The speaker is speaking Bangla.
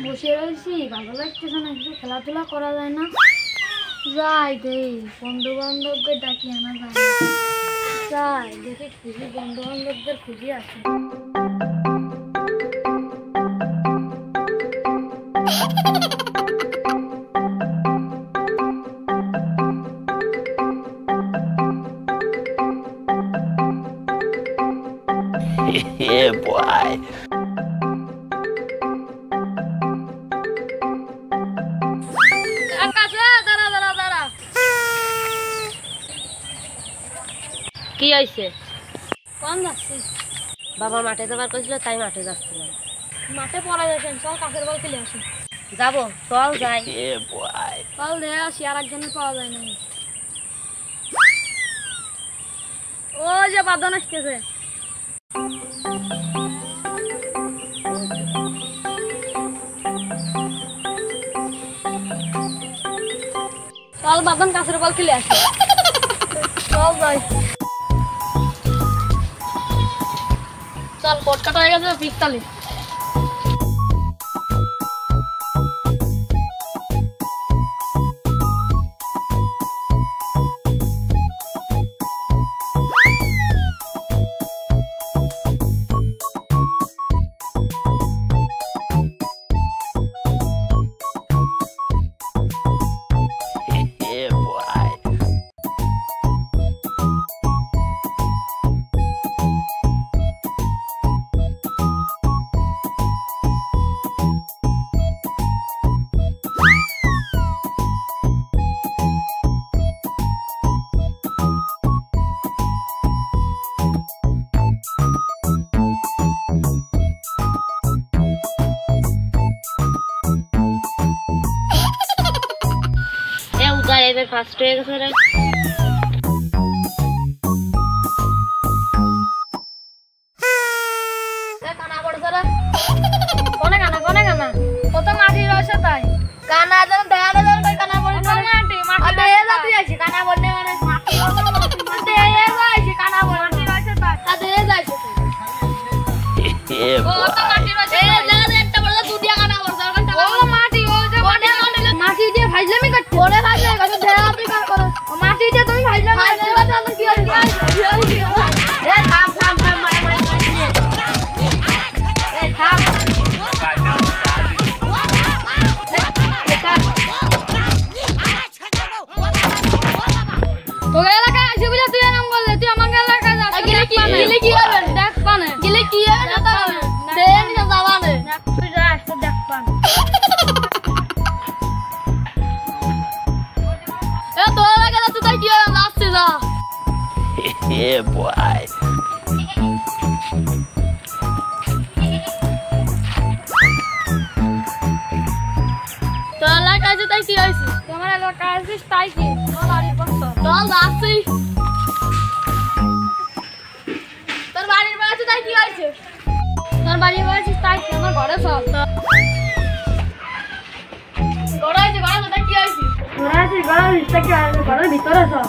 বসে রয়েছি, ভালো লাগতেছে না, কিছু খেলাধুলা করা যায় না। যাই দেই বন্ধু বান্ধবকে ডাকি আনা যায় না। যাই দেখি খুঁজি, বন্ধু বান্ধবদের খুঁজি আসে। Yeah, boy. কি হইছে? কোন যাচ্ছি? বাবা মাঠে যাবার কইছিল, তাই মাঠে যাচ্ছিলাম। মাঠে পড়া যাচ্ছেন, চল কাছের বল খেলে আসি। যাবো, চল যাই। Yeah, boy. চল দেখে আসি, আর একজনের পাওয়া যায় না। ও যে বাদন আসতেছে। চল বাদন কাছের বল খেলে আসি। চল যাই। চল কোট কাটা হয়ে গেছে, পিস্তালি। Yeah, boy. এবার ফার্স্ট হয়ে গেছে রে। কানা পড়ছে রে। কোনে কানা কত মাটি রয়েছে তাই কানা যেন দেখা না যায় কানা পড়ে মাটি দেয়া যাতে আছে কানা পড়লে মানে মাটি দেয়া যাচ্ছে কানা পড়ে মাটি রয়েছে তাই তা দেয়া যাচ্ছে। Yeah, boy. কত মাটি রয়েছে এই জায়গা একটা বড় দুটিয়া কানা পড়ছে ওখান থেকে ও মাটি ও যে মাটি দিয়ে ভাইজলামি করতে ওরে ভাইজলামি করতে দেয়া আপনি কার করো মাটি দিয়ে তুমি ভাইজলামি করতে তাহলে কি হবে এ থাম মাই এ থাম তোর এলাকায় আসি বুঝা তুই নাম বললে তুই আমার এলাকায় যাস গিলে কি হবে দেখ পানে গিলে কি হবে না তা দেন না যাবানে তুই যা আসতে দেখ পান এ তোর এলাকায় তুই তাই কি হবে লাস্টে যা। Yeah, boy. তোর এলাকায় যে তাই কি হইছে তোমার এলাকায় আসিস তাই কি তোর বাড়ির পাশে চল যাচ্ছি তোর বাড়ির পাশে তাই কি হইছে তোর বাড়ির পাশে তাই কি আমার ঘরে চল ঘরে আছে তাই কি হইছে ঘরের ভিতরে চল